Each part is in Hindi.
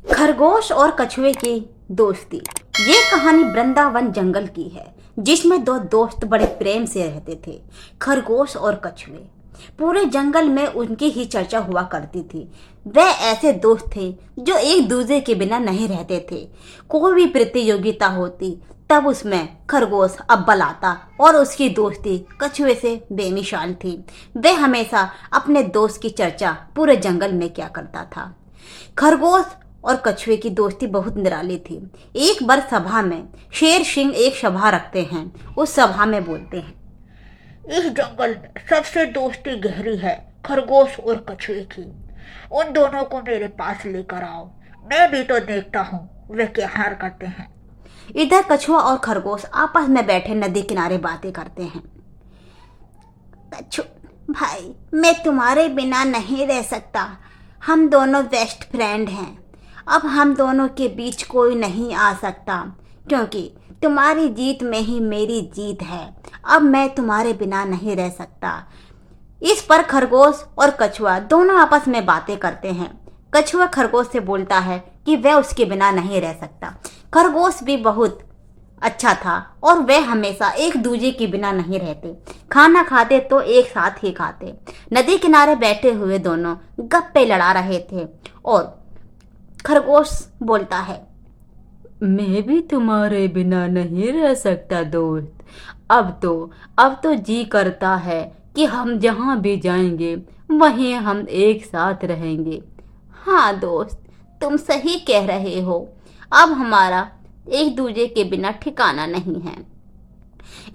खरगोश और कछुए की दोस्ती। ये कहानी वृंदावन जंगल की है, जिसमें दो दोस्त बड़े प्रेम से रहते थे, खरगोश और कछुए। पूरे जंगल में उनकी ही चर्चा हुआ करती थी। वे ऐसे दोस्त थे जो एक दूसरे के बिना नहीं रहते थे। कोई भी प्रतियोगिता होती तब उसमें खरगोश अव्वल आता और उसकी दोस्ती कछुए से बेमिसाल थी। वे हमेशा अपने दोस्त की चर्चा पूरे जंगल में किया करता था। खरगोश और कछुए की दोस्ती बहुत निराली थी। एक बार सभा में शेर सिंह एक सभा रखते हैं। उस सभा में बोलते हैं, इस जंगल में सबसे दोस्ती गहरी है खरगोश और कछुए की। उन दोनों को मेरे पास लेकर आओ। मैं भी तो देखता हूँ वे क्या हार करते हैं। इधर कछुआ और खरगोश आपस में बैठे नदी किनारे बातें करते हैं। कछु भाई, मैं तुम्हारे बिना नहीं रह सकता। हम दोनों बेस्ट फ्रेंड हैं। अब हम दोनों के बीच कोई नहीं आ सकता, क्योंकि तुम्हारी जीत में ही मेरी जीत है। अब मैं तुम्हारे बिना नहीं रह सकता। इस पर खरगोश और कछुआ दोनों आपस में बातें करते हैं। कछुआ खरगोश से बोलता है कि वह उसके बिना नहीं रह सकता। खरगोश भी बहुत अच्छा था और वे हमेशा एक दूसरे के बिना नहीं रहते। खाना खाते तो एक साथ ही खाते। नदी किनारे बैठे हुए दोनों गप्पे लड़ा रहे थे और खरगोश बोलता है, मैं भी तुम्हारे बिना नहीं रह सकता दोस्त। अब तो जी करता है कि हम जहाँ भी जाएंगे वहीं हम एक साथ रहेंगे। हाँ दोस्त, तुम सही कह रहे हो। अब हमारा एक दूसरे के बिना ठिकाना नहीं है।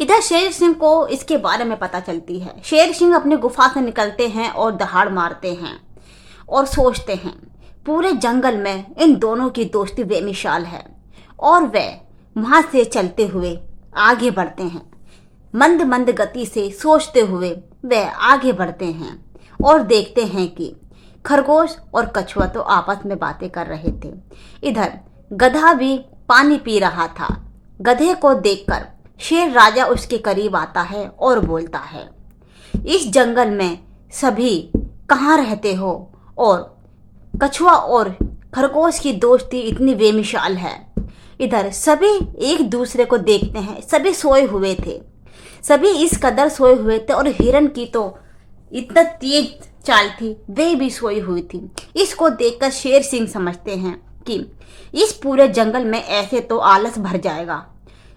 इधर शेर सिंह को इसके बारे में पता चलती है। शेर सिंह अपनी गुफा से निकलते हैं और दहाड़ मारते हैं और सोचते हैं, पूरे जंगल में इन दोनों की दोस्ती बेमिसाल है। और वे वहां से चलते हुए आगे बढ़ते हैं। मंद मंद गति से सोचते हुए वे आगे बढ़ते हैं और देखते हैं कि खरगोश और कछुआ तो आपस में बातें कर रहे थे। इधर गधा भी पानी पी रहा था। गधे को देखकर शेर राजा उसके करीब आता है और बोलता है, इस जंगल में सभी कहाँ रहते हो? और कछुआ और खरगोश की दोस्ती इतनी बेमिसाल है। इधर सभी एक दूसरे को देखते हैं। सभी सोए हुए थे। सभी इस कदर सोए हुए थे और हिरन की तो इतना तेज चाल थी, वे भी सोई हुई थी। इसको देखकर शेर सिंह समझते हैं कि इस पूरे जंगल में ऐसे तो आलस भर जाएगा।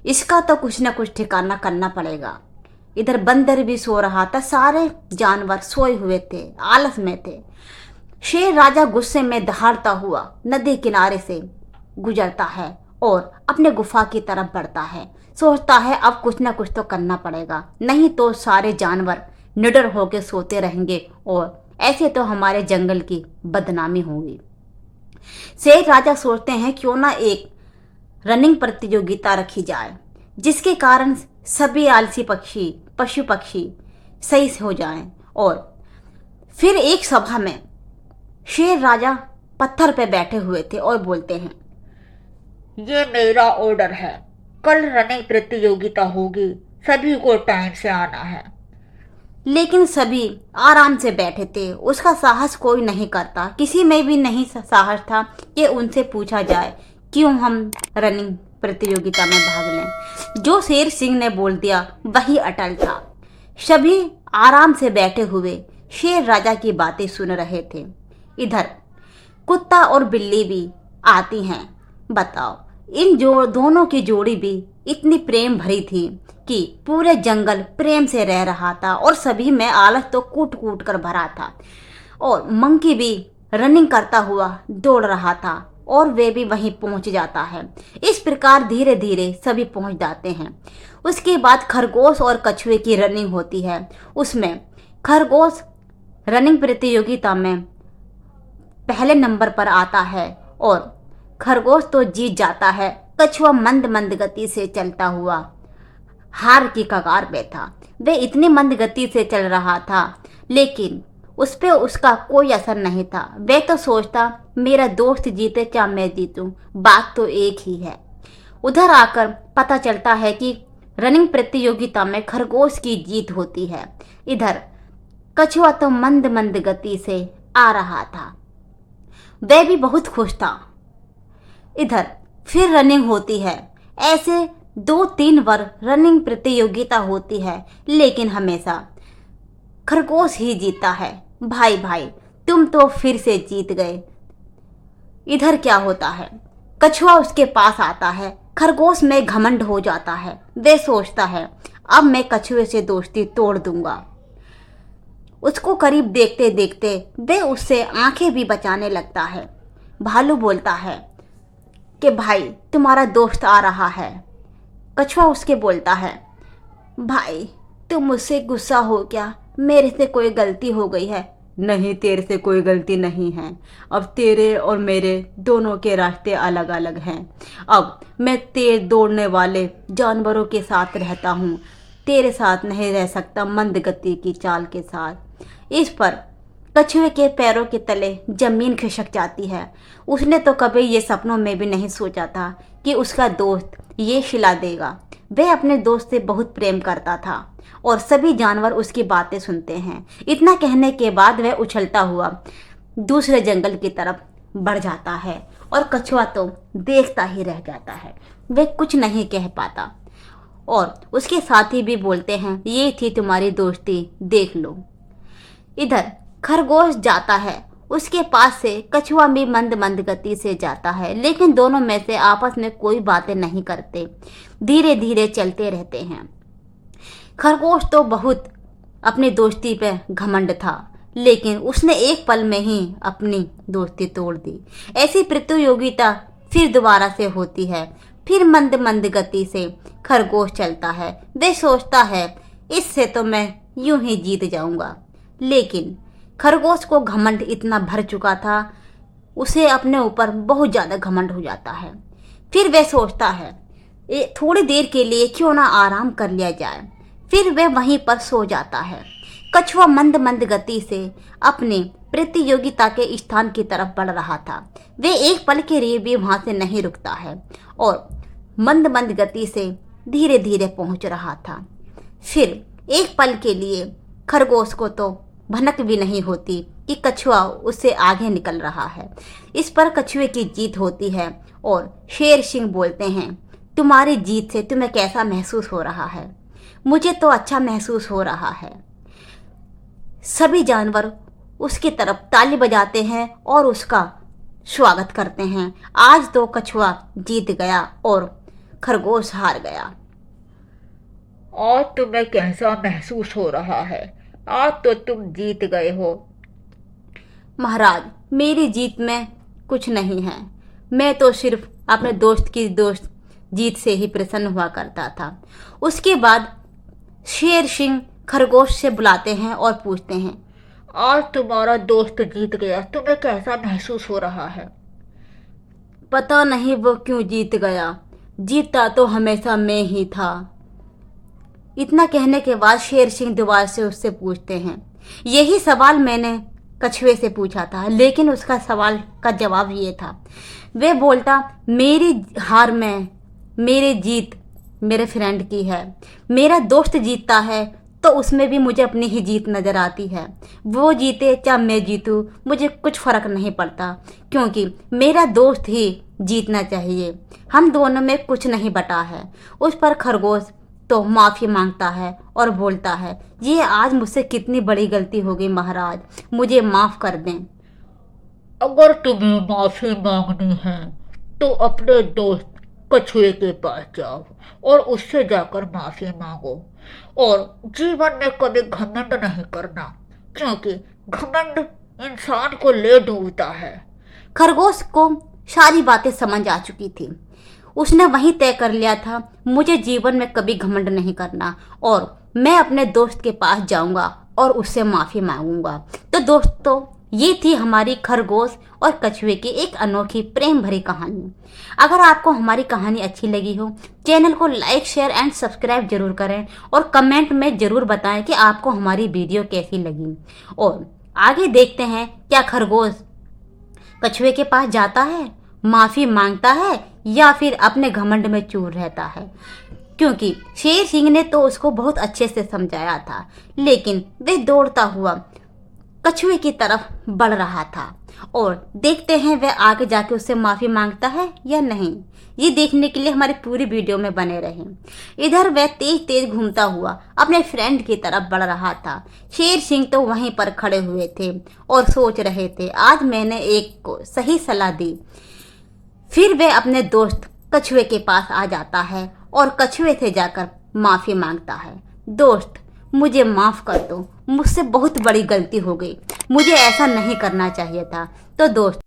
इसका तो कुछ न कुछ ठिकाना करना पड़ेगा। इधर बंदर भी सो रहा था। सारे जानवर सोए हुए थे, आलस में थे। शेर राजा गुस्से में दहाड़ता हुआ नदी किनारे से गुजरता है और अपने गुफा की तरफ बढ़ता है। सोचता है अब कुछ ना कुछ तो करना पड़ेगा, नहीं तो सारे जानवर निडर होकर सोते रहेंगे और ऐसे तो हमारे जंगल की बदनामी होगी। शेर राजा सोचते हैं क्यों ना एक रनिंग प्रतियोगिता रखी जाए, जिसके कारण सभी आलसी पशु पक्षी सही से हो जाएं। और फिर एक सभा में शेर राजा पत्थर पे बैठे हुए थे और बोलते हैं, ये मेरा ऑर्डर है। कल रनिंग प्रतियोगिता होगी, सभी को टाइम से आना है। लेकिन सभी आराम से बैठे थे। उसका साहस कोई नहीं करता। किसी में भी नहीं साहस था कि उनसे पूछा जाए क्यों हम रनिंग प्रतियोगिता में भाग लें। जो शेर सिंह ने बोल दिया वही अटल था। सभी आराम से बैठे हुए शेर राजा की बातें सुन रहे थे। इधर कुत्ता और बिल्ली भी आती हैं। बताओ, इन दोनों की जोड़ी भी इतनी प्रेम भरी थी कि पूरे जंगल प्रेम से रह रहा था और सभी में आलस तो कूट कूट कर भरा था। और मंकी भी रनिंग करता हुआ दौड़ रहा था और वे भी वहीं पहुंच जाता है। इस प्रकार धीरे धीरे सभी पहुंच जाते हैं। उसके बाद खरगोश और कछुए की रनिंग होती है। उसमें खरगोश रनिंग प्रतियोगिता में पहले नंबर पर आता है और खरगोश तो जीत जाता है। कछुआ मंद मंद गति से चलता हुआ हार की कगार पे था। वे इतनी मंद गति से चल रहा था, लेकिन उस पे उसका कोई असर नहीं था। वे तो सोचता मेरा दोस्त जीते चाहे मैं जीतूं, बात तो एक ही है। उधर आकर पता चलता है कि रनिंग प्रतियोगिता में खरगोश की जीत होती है। इधर कछुआ तो मंद मंद गति से आ रहा था। वह भी बहुत खुश था। इधर फिर रनिंग होती है। ऐसे 2-3 बार रनिंग प्रतियोगिता होती है, लेकिन हमेशा खरगोश ही जीता है। भाई भाई, तुम तो फिर से जीत गए। इधर क्या होता है, कछुआ उसके पास आता है। खरगोश में घमंड हो जाता है। वे सोचता है अब मैं कछुए से दोस्ती तोड़ दूंगा। उसको करीब देखते देखते वे उससे आंखें भी बचाने लगता है। भालू बोलता है कि भाई तुम्हारा दोस्त आ रहा है। कछुआ उसके बोलता है भाई तुम मुझसे गुस्सा हो क्या, मेरे से कोई गलती हो गई है। नहीं, तेरे से कोई गलती नहीं है। अब तेरे और मेरे दोनों के रास्ते अलग अलग हैं। अब मैं तेज दौड़ने वाले जानवरों के साथ रहता हूँ, तेरे साथ नहीं रह सकता मंद गति की चाल के साथ। इस पर कछुए के पैरों के तले जमीन खिसक जाती है। उसने तो कभी ये सपनों में भी नहीं सोचा था कि उसका दोस्त ये शिला देगा। वह अपने दोस्त से बहुत प्रेम करता था और सभी जानवर उसकी बातें सुनते हैं। इतना कहने के बाद वह उछलता हुआ दूसरे जंगल की तरफ बढ़ जाता है और कछुआ तो देखता ही रह जाता है। वह कुछ नहीं कह पाता और उसके साथी भी बोलते हैं ये थी तुम्हारी दोस्ती, देख लो। इधर खरगोश जाता है, उसके पास से कछुआ भी मंद मंद गति से जाता है, लेकिन दोनों में से आपस में कोई बातें नहीं करते, धीरे धीरे चलते रहते हैं। खरगोश तो बहुत अपनी दोस्ती पे घमंड था, लेकिन उसने एक पल में ही अपनी दोस्ती तोड़ दी। ऐसी प्रतियोगिता फिर दोबारा से होती है। फिर मंद मंद गति से खरगोश चलता है। वह सोचता है इससे तो मैं यूं ही जीत जाऊंगा, लेकिन खरगोश को घमंड इतना भर चुका था, उसे अपने ऊपर बहुत ज़्यादा घमंड हो जाता है। फिर वह सोचता है थोड़ी देर के लिए क्यों ना आराम कर लिया जाए। फिर वह वहीं पर सो जाता है। कछुआ मंद मंद गति से अपने प्रतियोगिता के स्थान की तरफ बढ़ रहा था। वे एक पल के लिए भी वहां से नहीं रुकता है और मंद मंद गति से धीरे धीरे पहुंच रहा था। फिर एक पल के लिए खरगोश को तो भनक भी नहीं होती कि कछुआ उससे आगे निकल रहा है। इस पर कछुए की जीत होती है और शेर सिंह बोलते हैं तुम्हारी जीत से तुम्हें कैसा महसूस हो रहा है। मुझे तो अच्छा महसूस हो रहा है। सभी जानवर उसकी तरफ ताली बजाते हैं और उसका स्वागत करते हैं। आज तो कछुआ जीत गया और खरगोश हार गया। आज तुम्हें कैसा महसूस हो रहा है? आज तो तुम जीत गए हो। महाराज, मेरी जीत में कुछ नहीं है। मैं तो सिर्फ अपने दोस्त की जीत से ही प्रसन्न हुआ करता था। उसके बाद शेर सिंह खरगोश से बुलाते हैं और पूछते हैं आज तुम्हारा दोस्त जीत गया, तुम्हें कैसा महसूस हो रहा है? पता नहीं वो क्यों जीत गया, जीता तो हमेशा मैं ही था। इतना कहने के बाद शेर सिंह दोबारा से उससे पूछते हैं यही सवाल मैंने कछुए से पूछा था, लेकिन उसका सवाल का जवाब ये था। वे बोलता मेरी हार में मेरी जीत मेरे फ्रेंड की है। मेरा दोस्त जीतता है तो उसमें भी मुझे अपनी ही जीत नज़र आती है। वो जीते चाहे मैं जीतूँ, मुझे कुछ फ़र्क नहीं पड़ता, क्योंकि मेरा दोस्त ही जीतना चाहिए। हम दोनों में कुछ नहीं बटा है। उस पर खरगोश तो माफ़ी मांगता है और बोलता है ये आज मुझसे कितनी बड़ी गलती हो गई महाराज, मुझे माफ़ कर दें। अगर तुम्हें माफी मांगनी है तो अपने दोस्त कछुए के पास जाओ और उससे जाकर माफी मांगो। और जीवन में कभी घमंड नहीं करना, क्योंकि घमंड इंसान को ले डूबता है। खरगोश को सारी बातें समझ आ चुकी थी। उसने वहीं तय कर लिया था मुझे जीवन में कभी घमंड नहीं करना और मैं अपने दोस्त के पास जाऊंगा और उससे माफ़ी मांगूंगा। तो दोस्तों, ये थी हमारी खरगोश और कछुए की एक अनोखी प्रेम भरी कहानी। अगर आपको हमारी कहानी अच्छी लगी हो, चैनल को लाइक शेयर एंड सब्सक्राइब जरूर करें और कमेंट में ज़रूर बताएं कि आपको हमारी वीडियो कैसी लगी। और आगे देखते हैं क्या खरगोश कछुए के पास जाता है, माफ़ी मांगता है या फिर अपने घमंड में चूर रहता है, क्योंकि शेर सिंह ने तो उसको बहुत अच्छे से समझाया था, लेकिन वह दौड़ता हुआ कछुए की तरफ बढ़ रहा था और देखते हैं वह आगे जाके उससे माफ़ी मांगता है या नहीं। ये देखने के लिए हमारी पूरी वीडियो में बने रहें। इधर वह तेज तेज घूमता हुआ अपने फ्रेंड की तरफ बढ़ रहा था। शेर सिंह तो वहीं पर खड़े हुए थे और सोच रहे थे आज मैंने एक को सही सलाह दी। फिर वह अपने दोस्त कछुए के पास आ जाता है और कछुए से जाकर माफ़ी मांगता है। दोस्त, मुझे माफ़ कर दो, मुझसे बहुत बड़ी गलती हो गई, मुझे ऐसा नहीं करना चाहिए था। तो दोस्त